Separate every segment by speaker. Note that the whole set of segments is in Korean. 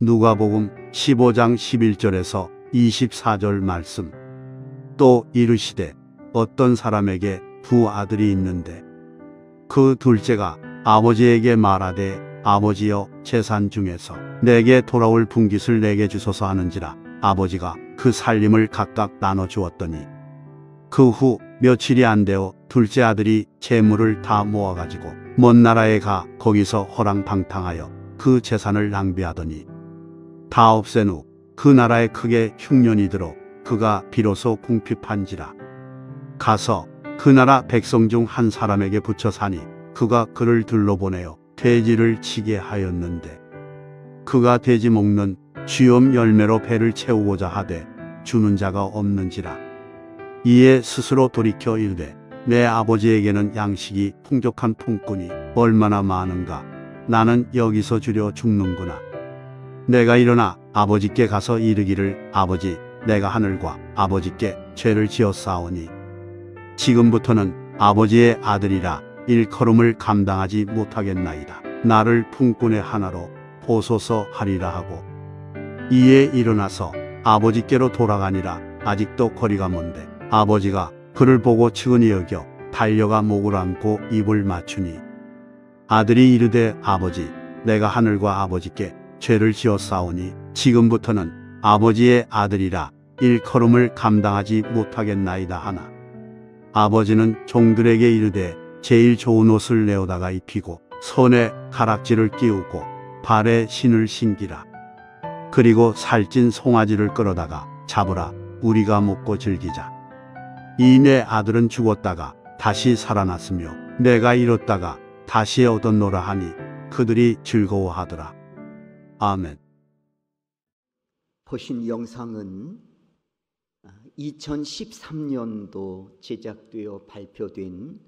Speaker 1: 누가복음 15장 11절에서 24절 말씀. 또 이르시되 어떤 사람에게 두 아들이 있는데 그 둘째가 아버지에게 말하되 아버지여 재산 중에서 내게 돌아올 분깃을 내게 주소서 하는지라 아버지가 그 살림을 각각 나눠 주었더니 그 후 며칠이 안 되어 둘째 아들이 재물을 다 모아가지고 먼 나라에 가 거기서 허랑방탕하여 그 재산을 낭비하더니 다 없앤 후 그 나라에 크게 흉년이 들어 그가 비로소 궁핍한지라 가서 그 나라 백성 중 한 사람에게 붙여 사니 그가 그를 들러보내어 돼지를 치게 하였는데 그가 돼지 먹는 쥐엄 열매로 배를 채우고자 하되 주는 자가 없는지라 이에 스스로 돌이켜 이르되 내 아버지에게는 양식이 풍족한 품꾼이 얼마나 많은가 나는 여기서 주려 죽는구나. 내가 일어나 아버지께 가서 이르기를 아버지 내가 하늘과 아버지께 죄를 지었사오니 지금부터는 아버지의 아들이라 일컬음을 감당하지 못하겠나이다. 나를 품꾼의 하나로 보소서 하리라 하고 이에 일어나서 아버지께로 돌아가니라. 아직도 거리가 먼데 아버지가 그를 보고 측은히 여겨 달려가 목을 안고 입을 맞추니 아들이 이르되 아버지 내가 하늘과 아버지께 죄를 지었사오니 지금부터는 아버지의 아들이라 일컬음을 감당하지 못하겠나이다 하나 아버지는 종들에게 이르되 제일 좋은 옷을 내어다가 입히고 손에 가락지를 끼우고 발에 신을 신기라. 그리고 살찐 송아지를 끌어다가 잡으라. 우리가 먹고 즐기자. 이 내 아들은 죽었다가 다시 살아났으며 내가 잃었다가 다시 얻었노라 하니 그들이 즐거워하더라. 아멘.
Speaker 2: 보신 영상은 2013년도 제작되어 발표된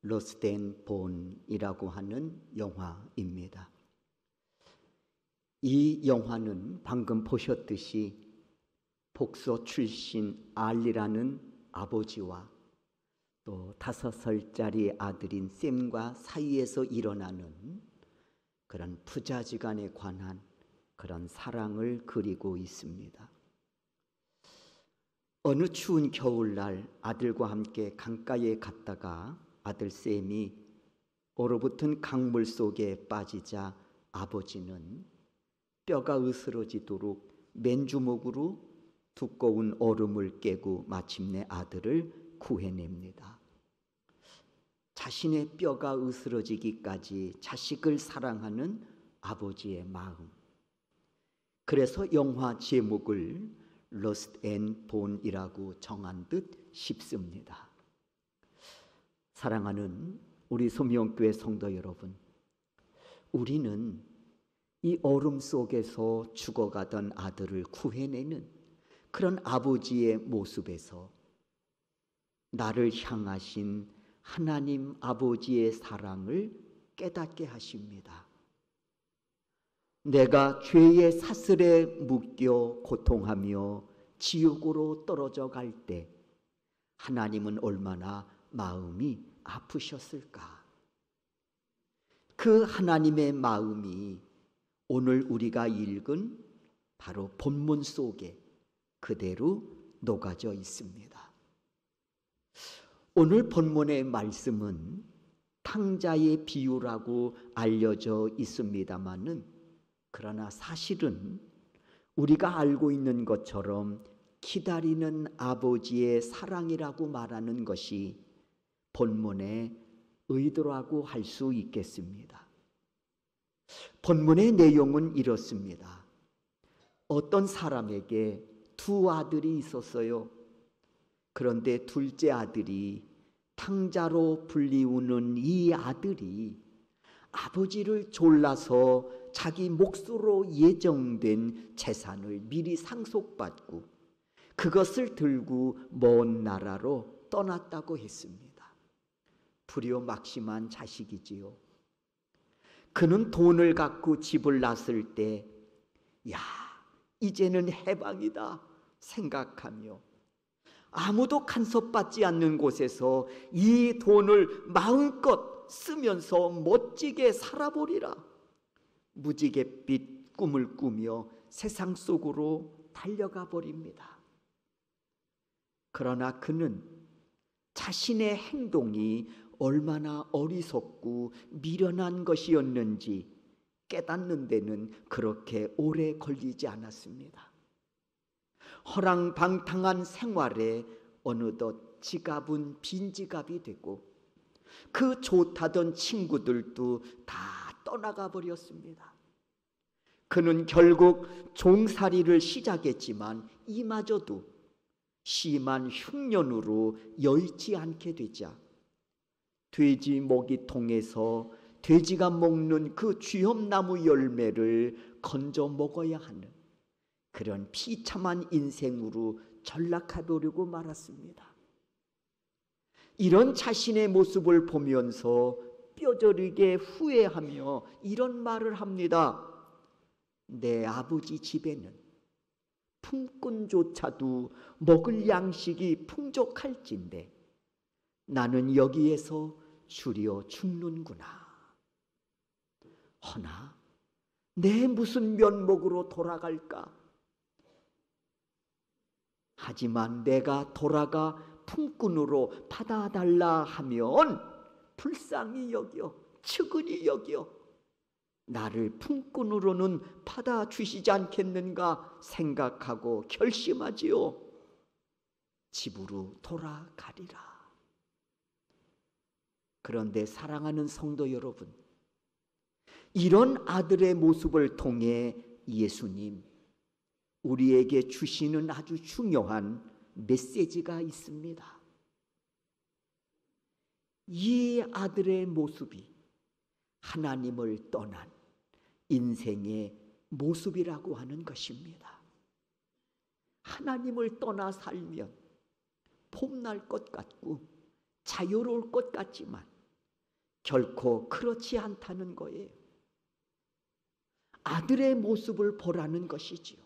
Speaker 2: 로스트 앤 본이라고 하는 영화입니다. 이 영화는 방금 보셨듯이 복서 출신 알리라는 아버지와 또 5살짜리 아들인 샘과 사이에서 일어나는 그런 부자지간에 관한 그런 사랑을 그리고 있습니다. 어느 추운 겨울날 아들과 함께 강가에 갔다가 아들 샘이 얼어붙은 강물 속에 빠지자 아버지는 뼈가 으스러지도록 맨주먹으로 두꺼운 얼음을 깨고 마침내 아들을 구해냅니다. 자신의 뼈가 으스러지기까지 자식을 사랑하는 아버지의 마음. 그래서 영화 제목을 Lost and Found이라고 정한 듯 싶습니다. 사랑하는 우리 소명교회 성도 여러분, 우리는 이 얼음 속에서 죽어가던 아들을 구해내는 그런 아버지의 모습에서 나를 향하신 하나님 아버지의 사랑을 깨닫게 하십니다. 내가 죄의 사슬에 묶여 고통하며 지옥으로 떨어져 갈 때 하나님은 얼마나 마음이 아프셨을까? 그 하나님의 마음이 오늘 우리가 읽은 바로 본문 속에 그대로 녹아져 있습니다. 오늘 본문의 말씀은 탕자의 비유라고 알려져 있습니다마는 그러나 사실은 우리가 알고 있는 것처럼 기다리는 아버지의 사랑이라고 말하는 것이 본문의 의도라고 할 수 있겠습니다. 본문의 내용은 이렇습니다. 어떤 사람에게 두 아들이 있었어요. 그런데 둘째 아들이 탕자로 불리우는 이 아들이 아버지를 졸라서 자기 몫으로 예정된 재산을 미리 상속받고 그것을 들고 먼 나라로 떠났다고 했습니다. 불효막심한 자식이지요. 그는 돈을 갖고 집을 났을 때 야, 이제는 해방이다 생각하며 아무도 간섭받지 않는 곳에서 이 돈을 마음껏 쓰면서 멋지게 살아보리라. 무지갯빛 꿈을 꾸며 세상 속으로 달려가 버립니다. 그러나 그는 자신의 행동이 얼마나 어리석고 미련한 것이었는지 깨닫는 데는 그렇게 오래 걸리지 않았습니다. 허랑방탕한 생활에 어느덧 지갑은 빈지갑이 되고 그 좋다던 친구들도 다 떠나가 버렸습니다. 그는 결국 종살이를 시작했지만 이마저도 심한 흉년으로 여의치 않게 되자 돼지 먹이통에서 돼지가 먹는 그 쥐엄나무 열매를 건져 먹어야 하는 그런 비참한 인생으로 전락해버리고 말았습니다. 이런 자신의 모습을 보면서 뼈저리게 후회하며 이런 말을 합니다. 내 아버지 집에는 품꾼조차도 먹을 양식이 풍족할진데 나는 여기에서 주려 죽는구나. 허나 내 무슨 면목으로 돌아갈까? 하지만 내가 돌아가 품꾼으로 받아달라 하면 불쌍히 여겨 측은히 여겨 나를 품꾼으로는 받아주시지 않겠는가 생각하고 결심하지요. 집으로 돌아가리라. 그런데 사랑하는 성도 여러분, 이런 아들의 모습을 통해 예수님 우리에게 주시는 아주 중요한 메시지가 있습니다. 이 아들의 모습이 하나님을 떠난 인생의 모습이라고 하는 것입니다. 하나님을 떠나 살면 봄날 것 같고 자유로울 것 같지만 결코 그렇지 않다는 거예요. 아들의 모습을 보라는 것이지요.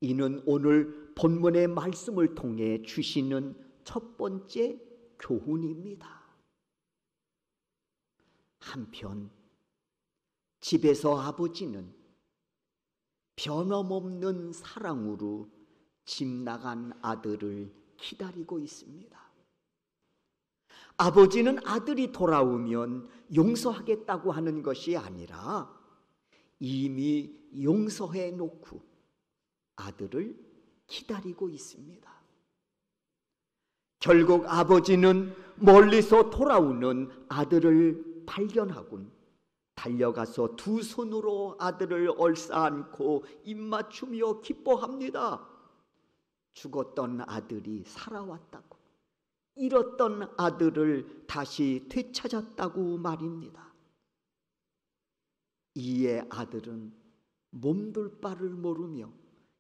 Speaker 2: 이는 오늘 본문의 말씀을 통해 주시는 첫 번째 교훈입니다. 한편 집에서 아버지는 변함없는 사랑으로 집 나간 아들을 기다리고 있습니다. 아버지는 아들이 돌아오면 용서하겠다고 하는 것이 아니라 이미 용서해 놓고 아들을 기다리고 있습니다. 결국 아버지는 멀리서 돌아오는 아들을 발견하곤 달려가서 두 손으로 아들을 얼싸안고 입맞추며 기뻐합니다. 죽었던 아들이 살아왔다고, 잃었던 아들을 다시 되찾았다고 말입니다. 이에 아들은 몸둘 바를 모르며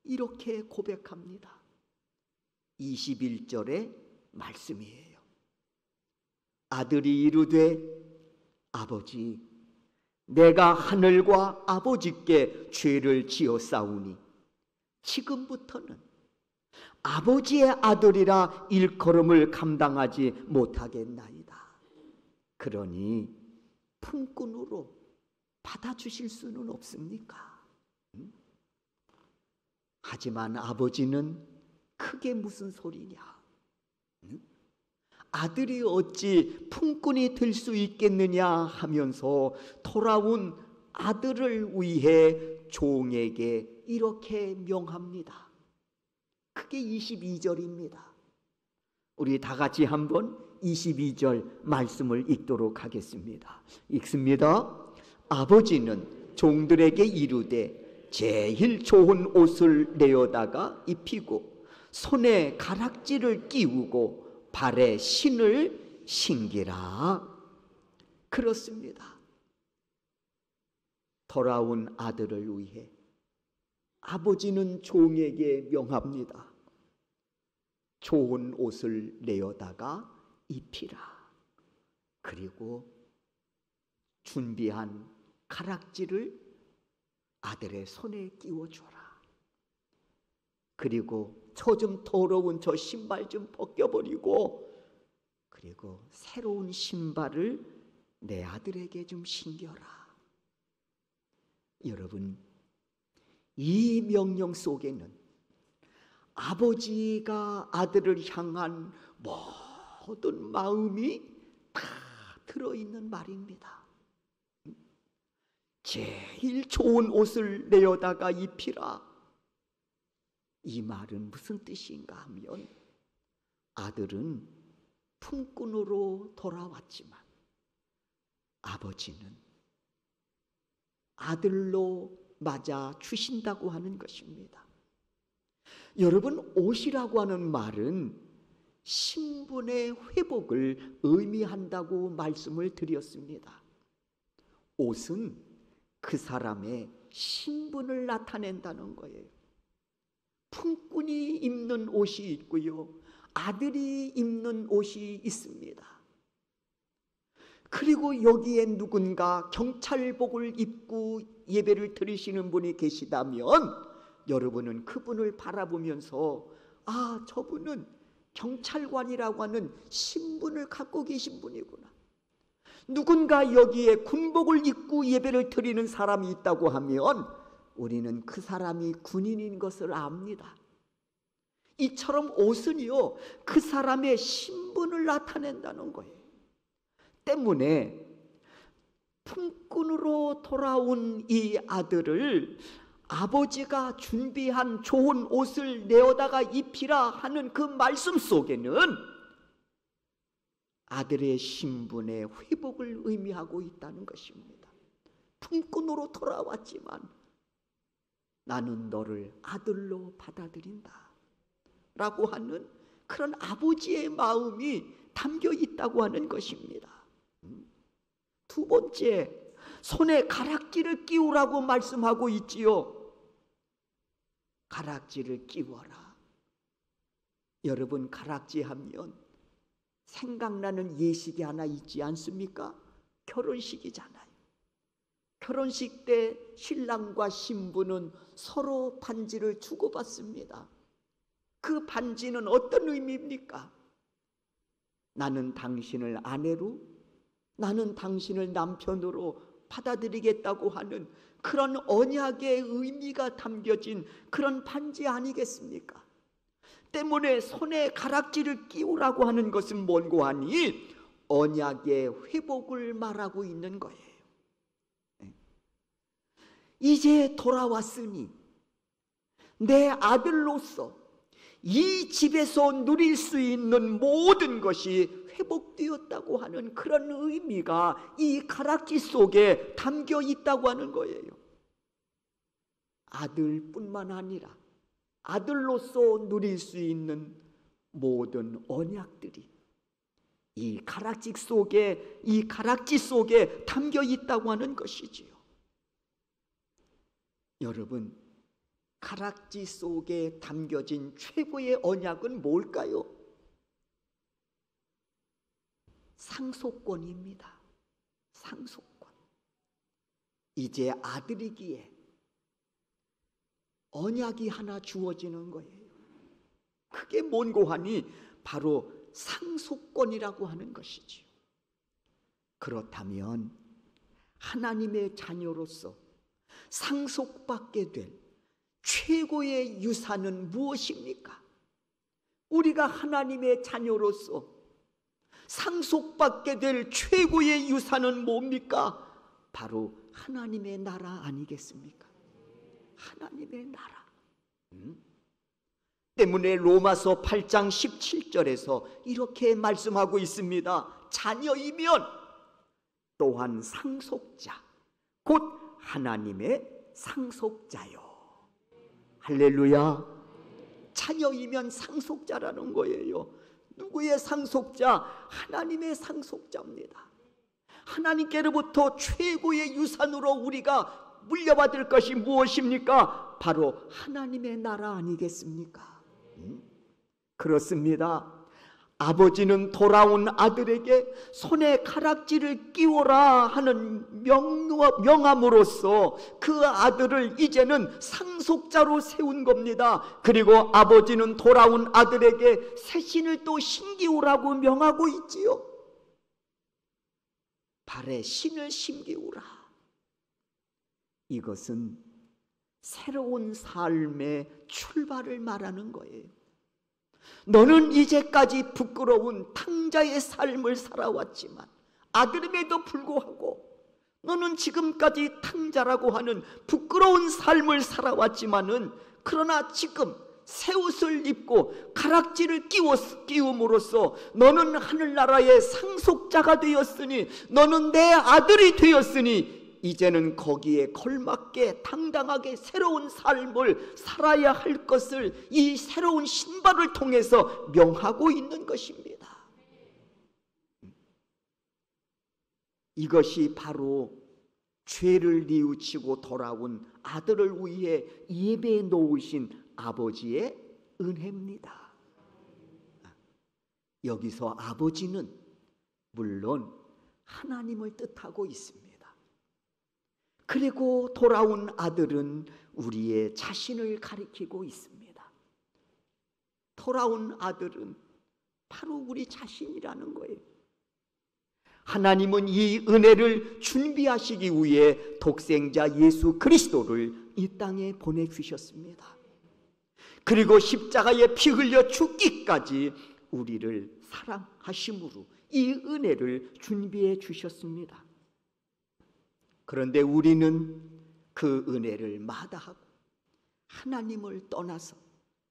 Speaker 2: 이렇게 고백합니다. 21절의 말씀이에요. 아들이 이르되 아버지, 내가 하늘과 아버지께 죄를 지었사오니 지금부터는 아버지의 아들이라 일컬음을 감당하지 못하겠나이다. 그러니 품꾼으로 받아주실 수는 없습니까? 하지만 아버지는 크게 무슨 소리냐? 아들이 어찌 품꾼이 될 수 있겠느냐 하면서 돌아온 아들을 위해 종에게 이렇게 명합니다. 크게 22절입니다. 우리 다 같이 한번 22절 말씀을 읽도록 하겠습니다. 읽습니다. 아버지는 종들에게 이르되 제일 좋은 옷을 내어다가 입히고 손에 가락지를 끼우고 발에 신을 신기라. 그렇습니다. 돌아온 아들을 위해 아버지는 종에게 명합니다. 좋은 옷을 내어다가 입히라. 그리고 준비한 가락지를 아들의 손에 끼워줘라. 그리고 저 좀 더러운 저 신발 좀 벗겨버리고 그리고 새로운 신발을 내 아들에게 좀 신겨라. 여러분, 이 명령 속에는 아버지가 아들을 향한 모든 마음이 다 들어있는 말입니다. 제일 좋은 옷을 내어다가 입히라. 이 말은 무슨 뜻인가 하면, 아들은 품꾼으로 돌아왔지만 아버지는 아들로 맞아 주신다고 하는 것입니다. 여러분, 옷이라고 하는 말은 신분의 회복을 의미한다고 말씀을 드렸습니다. 옷은 그 사람의 신분을 나타낸다는 거예요. 품꾼이 입는 옷이 있고요, 아들이 입는 옷이 있습니다. 그리고 여기에 누군가 경찰복을 입고 예배를 드리시는 분이 계시다면 여러분은 그분을 바라보면서, 아, 저분은 경찰관이라고 하는 신분을 갖고 계신 분이구나. 누군가 여기에 군복을 입고 예배를 드리는 사람이 있다고 하면 우리는 그 사람이 군인인 것을 압니다. 이처럼 옷은요, 그 사람의 신분을 나타낸다는 거예요. 때문에 품꾼으로 돌아온 이 아들을 아버지가 준비한 좋은 옷을 내어다가 입히라 하는 그 말씀 속에는 아들의 신분의 회복을 의미하고 있다는 것입니다. 품꾼으로 돌아왔지만 나는 너를 아들로 받아들인다 라고 하는 그런 아버지의 마음이 담겨 있다고 하는 것입니다. 두 번째, 손에 가락지를 끼우라고 말씀하고 있지요. 가락지를 끼워라. 여러분, 가락지 하면 생각나는 예식이 하나 있지 않습니까? 결혼식이잖아요. 결혼식 때 신랑과 신부는 서로 반지를 주고받습니다. 그 반지는 어떤 의미입니까? 나는 당신을 아내로, 나는 당신을 남편으로 받아들이겠다고 하는 그런 언약의 의미가 담겨진 그런 반지 아니겠습니까? 때문에 손에 가락지를 끼우라고 하는 것은 뭔고 하니 언약의 회복을 말하고 있는 거예요. 이제 돌아왔으니 내 아들로서 이 집에서 누릴 수 있는 모든 것이 회복되었다고 하는 그런 의미가 이 가락지 속에 담겨 있다고 하는 거예요. 아들뿐만 아니라 아들로서 누릴 수 있는 모든 언약들이 이 가락지 속에 담겨 있다고 하는 것이지요. 여러분, 가락지 속에 담겨진 최고의 언약은 뭘까요? 상속권입니다. 상속권. 이제 아들이기에 언약이 하나 주어지는 거예요. 그게 뭔고 하니 바로 상속권이라고 하는 것이지요. 그렇다면 하나님의 자녀로서 상속받게 될 최고의 유산은 무엇입니까? 우리가 하나님의 자녀로서 상속받게 될 최고의 유산은 뭡니까? 바로 하나님의 나라 아니겠습니까? 하나님의 나라. 때문에 로마서 8장 17절에서 이렇게 말씀하고 있습니다. 자녀이면 또한 상속자, 곧 하나님의 상속자요. 할렐루야. 자녀이면 상속자라는 거예요. 누구의 상속자? 하나님의 상속자입니다. 하나님께로부터 최고의 유산으로 우리가 물려받을 것이 무엇입니까? 바로 하나님의 나라 아니겠습니까? 그렇습니다. 아버지는 돌아온 아들에게 손에 가락지를 끼워라 하는 명함으로써 그 아들을 이제는 상속자로 세운 겁니다. 그리고 아버지는 돌아온 아들에게 새 신을 또 신기우라고 명하고 있지요. 발에 신을 신기우라. 이것은 새로운 삶의 출발을 말하는 거예요. 너는 이제까지 부끄러운 탕자의 삶을 살아왔지만, 아들임에도 불구하고 너는 지금까지 탕자라고 하는 부끄러운 삶을 살아왔지만은, 그러나 지금 새 옷을 입고 가락지를 끼움으로써 너는 하늘나라의 상속자가 되었으니, 너는 내 아들이 되었으니, 이제는 거기에 걸맞게 당당하게 새로운 삶을 살아야 할 것을 이 새로운 신발을 통해서 명하고 있는 것입니다. 이것이 바로 죄를 뉘우치고 돌아온 아들을 위해 예배해 놓으신 아버지의 은혜입니다. 여기서 아버지는 물론 하나님을 뜻하고 있습니다. 그리고 돌아온 아들은 우리의 자신을 가리키고 있습니다. 돌아온 아들은 바로 우리 자신이라는 거예요. 하나님은 이 은혜를 준비하시기 위해 독생자 예수 그리스도를 이 땅에 보내주셨습니다. 그리고 십자가에 피 흘려 죽기까지 우리를 사랑하심으로 이 은혜를 준비해 주셨습니다. 그런데 우리는 그 은혜를 마다하고 하나님을 떠나서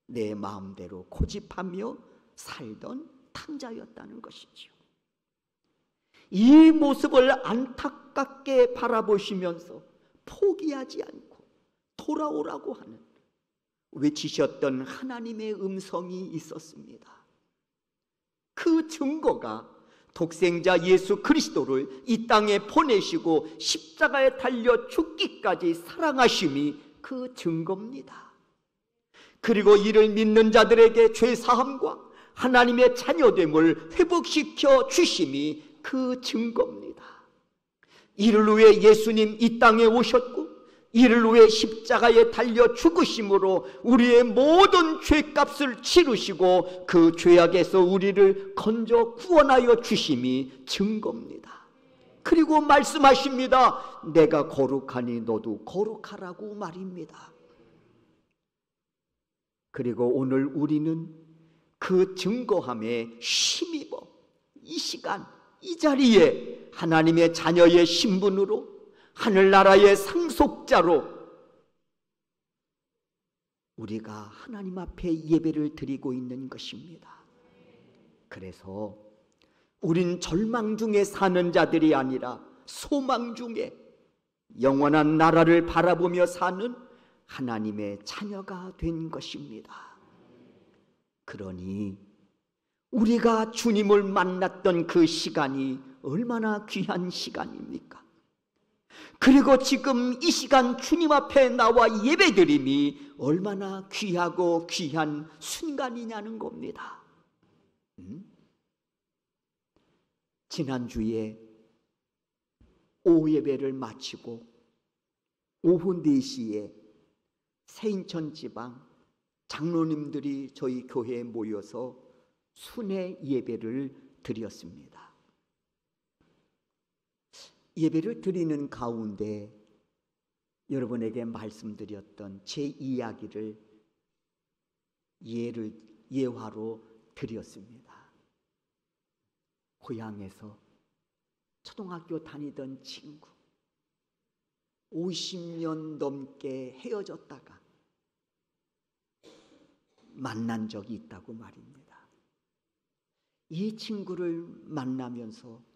Speaker 2: 내 마음대로 고집하며 살던 탕자였다는 것이지요. 이 모습을 안타깝게 바라보시면서 포기하지 않고 돌아오라고 하는 외치셨던 하나님의 음성이 있었습니다. 그 증거가 독생자 예수 그리스도를 이 땅에 보내시고 십자가에 달려 죽기까지 사랑하심이 그 증거입니다. 그리고 이를 믿는 자들에게 죄사함과 하나님의 자녀됨을 회복시켜 주심이 그 증거입니다. 이를 위해 예수님 이 땅에 오셨고, 이를 위해 십자가에 달려 죽으심으로 우리의 모든 죄값을 치르시고 그 죄악에서 우리를 건져 구원하여 주심이 증거입니다. 그리고 말씀하십니다. 내가 거룩하니 너도 거룩하라고 말입니다. 그리고 오늘 우리는 그 증거함에 힘입어 이 시간 이 자리에 하나님의 자녀의 신분으로, 하늘나라의 상속자로 우리가 하나님 앞에 예배를 드리고 있는 것입니다. 그래서 우린 절망 중에 사는 자들이 아니라 소망 중에 영원한 나라를 바라보며 사는 하나님의 자녀가 된 것입니다. 그러니 우리가 주님을 만났던 그 시간이 얼마나 귀한 시간입니까? 그리고 지금 이 시간 주님 앞에 나와 예배드림이 얼마나 귀하고 귀한 순간이냐는 겁니다. 지난주에 오후 예배를 마치고 오후 4시에 세인천 지방 장로님들이 저희 교회에 모여서 순회 예배를 드렸습니다. 예배를 드리는 가운데 여러분에게 말씀드렸던 제 이야기를 예화로 드렸습니다. 고향에서 초등학교 다니던 친구 50년 넘게 헤어졌다가 만난 적이 있다고 말입니다. 이 친구를 만나면서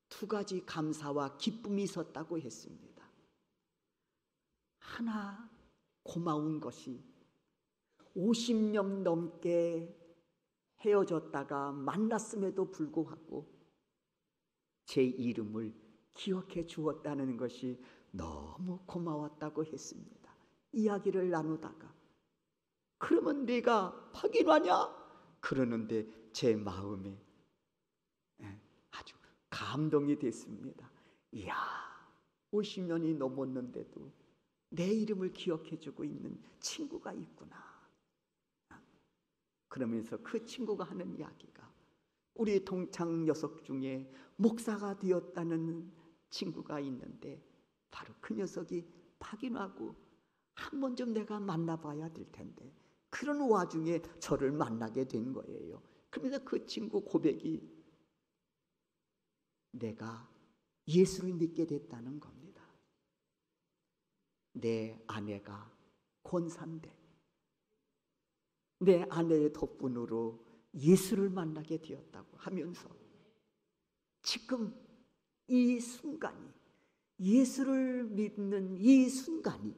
Speaker 2: 2가지 감사와 기쁨이 있었다고 했습니다. 하나, 고마운 것이 50년 넘게 헤어졌다가 만났음에도 불구하고 제 이름을 기억해 주었다는 것이 너무 고마웠다고 했습니다. 이야기를 나누다가 그러면 네가 확인하냐? 그러는데 제 마음에 아주 감동이 됐습니다. 이야, 50년이 넘었는데도 내 이름을 기억해 주고 있는 친구가 있구나. 그러면서 그 친구가 하는 이야기가 우리 동창 녀석 중에 목사가 되었다는 친구가 있는데 바로 그 녀석이 박인하고 한 번 좀 내가 만나봐야 될 텐데 그런 와중에 저를 만나게 된 거예요. 그러면서 그 친구 고백이 내가 예수를 믿게 됐다는 겁니다. 내 아내가 권사인데 내 아내의 덕분으로 예수를 만나게 되었다고 하면서 지금 이 순간이, 예수를 믿는 이 순간이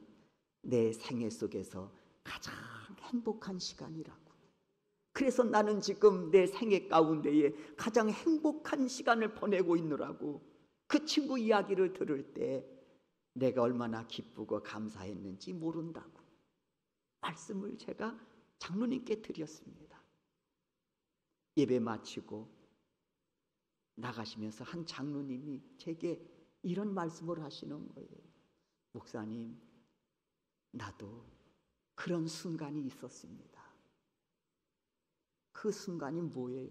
Speaker 2: 내 생애 속에서 가장 행복한 시간이라고. 그래서 나는 지금 내 생애 가운데에 가장 행복한 시간을 보내고 있느라고 그 친구 이야기를 들을 때 내가 얼마나 기쁘고 감사했는지 모른다고 말씀을 제가 장로님께 드렸습니다. 예배 마치고 나가시면서 한 장로님이 제게 이런 말씀을 하시는 거예요. 목사님, 나도 그런 순간이 있었습니다. 그 순간이 뭐예요?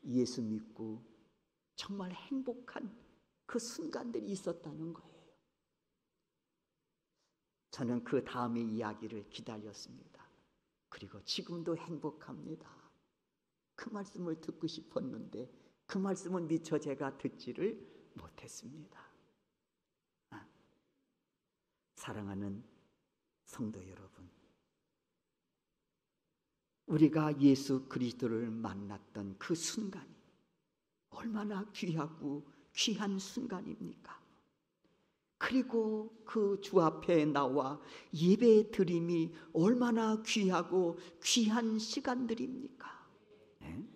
Speaker 2: 예수 믿고 정말 행복한 그 순간들이 있었다는 거예요. 저는 그 다음의 이야기를 기다렸습니다. 그리고 지금도 행복합니다. 그 말씀을 듣고 싶었는데 그 말씀은 미처 제가 듣지를 못했습니다. 사랑하는 성도 여러분, 우리가 예수 그리스도를 만났던 그 순간이 얼마나 귀하고 귀한 순간입니까? 그리고 그 주 앞에 나와 예배 드림이 얼마나 귀하고 귀한 시간들입니까? 네?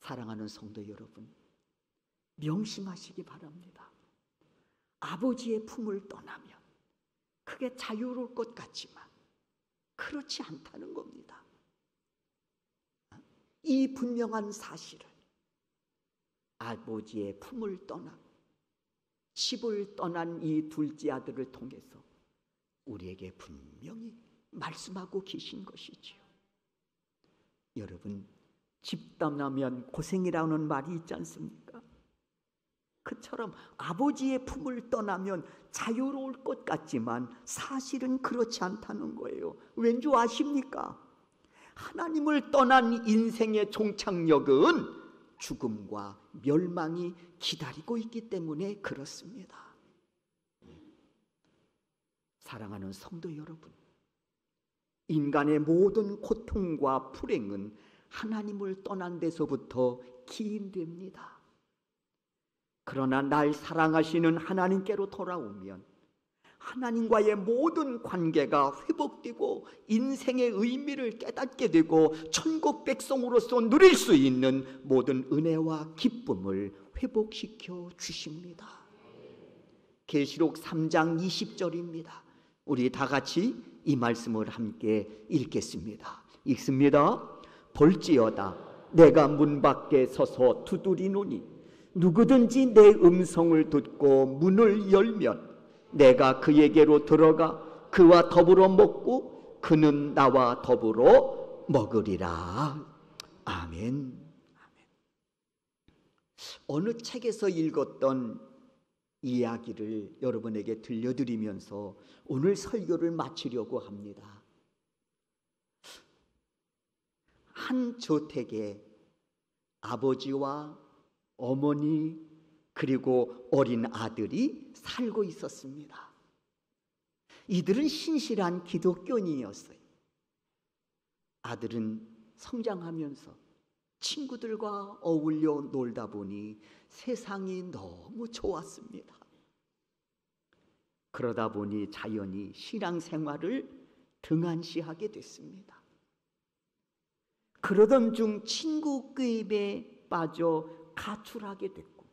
Speaker 2: 사랑하는 성도 여러분, 명심하시기 바랍니다. 아버지의 품을 떠나면 그게 자유로울 것 같지만 그렇지 않다는 겁니다. 이 분명한 사실을 아버지의 품을 떠나고 집을 떠난 이 둘째 아들을 통해서 우리에게 분명히 말씀하고 계신 것이지요. 여러분, 집 떠나면 고생이라는 말이 있지 않습니까? 그처럼 아버지의 품을 떠나면 자유로울 것 같지만 사실은 그렇지 않다는 거예요. 왠지 아십니까? 하나님을 떠난 인생의 종착역은 죽음과 멸망이 기다리고 있기 때문에 그렇습니다. 사랑하는 성도 여러분, 인간의 모든 고통과 불행은 하나님을 떠난 데서부터 기인됩니다. 그러나 날 사랑하시는 하나님께로 돌아오면 하나님과의 모든 관계가 회복되고 인생의 의미를 깨닫게 되고 천국 백성으로서 누릴 수 있는 모든 은혜와 기쁨을 회복시켜 주십니다. 계시록 3장 20절입니다. 우리 다 같이 이 말씀을 함께 읽겠습니다. 읽습니다. 볼지어다 내가 문 밖에 서서 두드리노니 누구든지 내 음성을 듣고 문을 열면 내가 그에게로 들어가 그와 더불어 먹고 그는 나와 더불어 먹으리라. 아멘. 어느 책에서 읽었던 이야기를 여러분에게 들려드리면서 오늘 설교를 마치려고 합니다. 한 저택에 아버지와 어머니 그리고 어린 아들이 살고 있었습니다. 이들은 신실한 기독교인이었어요. 아들은 성장하면서 친구들과 어울려 놀다 보니 세상이 너무 좋았습니다. 그러다 보니 자연히 신앙생활을 등한시하게 됐습니다. 그러던 중 친구 꾀입에 빠져 가출하게 됐고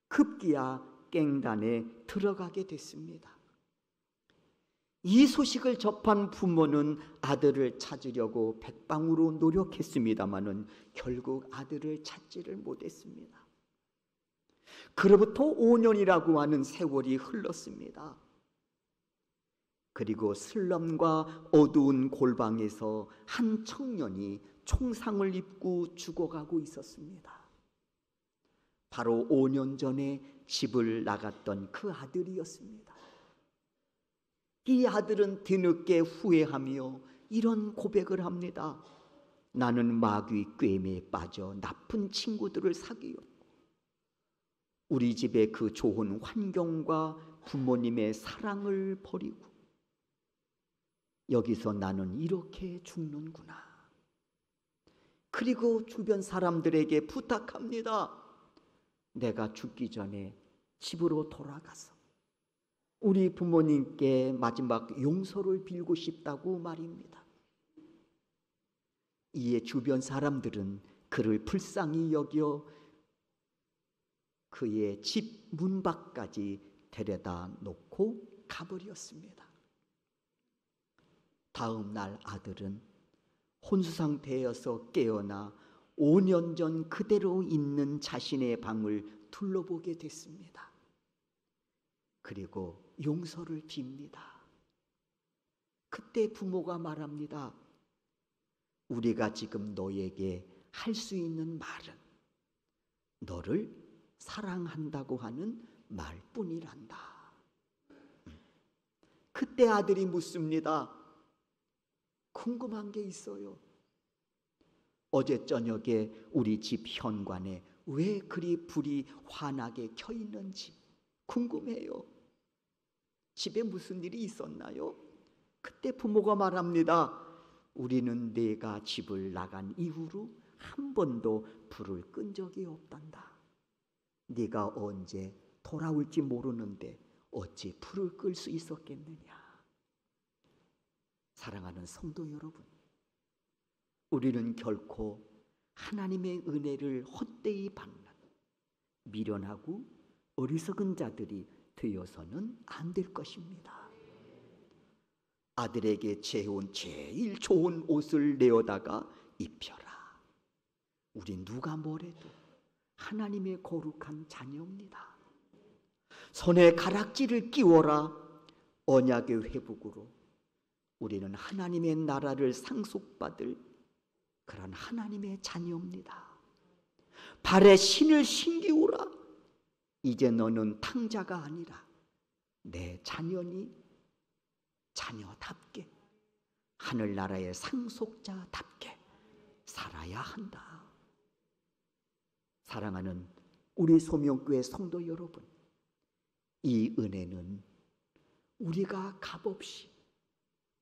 Speaker 2: 급기야 깽단에 들어가게 됐습니다. 이 소식을 접한 부모는 아들을 찾으려고 백방으로 노력했습니다마는 결국 아들을 찾지를 못했습니다. 그로부터 5년이라고 하는 세월이 흘렀습니다. 그리고 슬럼과 어두운 골방에서 한 청년이 총상을 입고 죽어가고 있었습니다. 바로 5년 전에 집을 나갔던 그 아들이었습니다. 이 아들은 뒤늦게 후회하며 이런 고백을 합니다. 나는 마귀 꾀임에 빠져 나쁜 친구들을 사귀었고 우리 집의 그 좋은 환경과 부모님의 사랑을 버리고 여기서 나는 이렇게 죽는구나. 그리고 주변 사람들에게 부탁합니다. 내가 죽기 전에 집으로 돌아가서 우리 부모님께 마지막 용서를 빌고 싶다고 말입니다. 이에 주변 사람들은 그를 불쌍히 여겨 그의 집 문 밖까지 데려다 놓고 가버렸습니다. 다음 날 아들은 혼수 상태여서 깨어나 5년 전 그대로 있는 자신의 방을 둘러보게 됐습니다. 그리고 용서를 빕니다. 그때 부모가 말합니다. 우리가 지금 너에게 할 수 있는 말은 너를 사랑한다고 하는 말뿐이란다. 그때 아들이 묻습니다. 궁금한 게 있어요. 어제 저녁에 우리 집 현관에 왜 그리 불이 환하게 켜 있는지 궁금해요. 집에 무슨 일이 있었나요? 그때 부모가 말합니다. 우리는 내가 집을 나간 이후로 한 번도 불을 끈 적이 없단다. 네가 언제 돌아올지 모르는데 어찌 불을 끌 수 있었겠느냐. 사랑하는 성도 여러분, 우리는 결코 하나님의 은혜를 헛되이 받는 미련하고 어리석은 자들이 되어서는 안 될 것입니다. 아들에게 재운 제일 좋은 옷을 내어다가 입혀라. 우리 누가 뭐래도 하나님의 거룩한 자녀입니다. 손에 가락지를 끼워라. 언약의 회복으로 우리는 하나님의 나라를 상속받을 그런 하나님의 자녀입니다. 발에 신을 신기우라. 이제 너는 탕자가 아니라 내 자녀니 자녀답게 하늘나라의 상속자답게 살아야 한다. 사랑하는 우리 소명교회 성도 여러분, 이 은혜는 우리가 값없이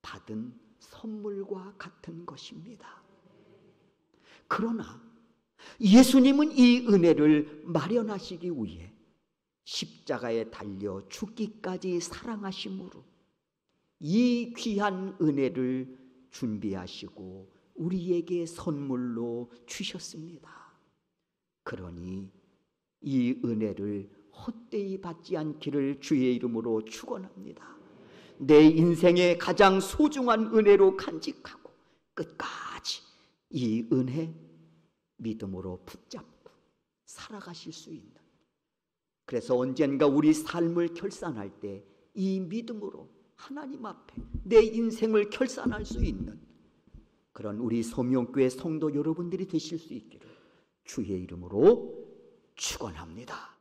Speaker 2: 받은 선물과 같은 것입니다. 그러나 예수님은 이 은혜를 마련하시기 위해 십자가에 달려 죽기까지 사랑하심으로 이 귀한 은혜를 준비하시고 우리에게 선물로 주셨습니다. 그러니 이 은혜를 헛되이 받지 않기를 주의 이름으로 축원합니다. 내 인생의 가장 소중한 은혜로 간직하고 끝까지 이 은혜 믿음으로 붙잡고 살아가실 수 있는, 그래서 언젠가 우리 삶을 결산할 때 이 믿음으로 하나님 앞에 내 인생을 결산할 수 있는 그런 우리 소명교회 성도 여러분들이 되실 수 있기를 주의 이름으로 축원합니다.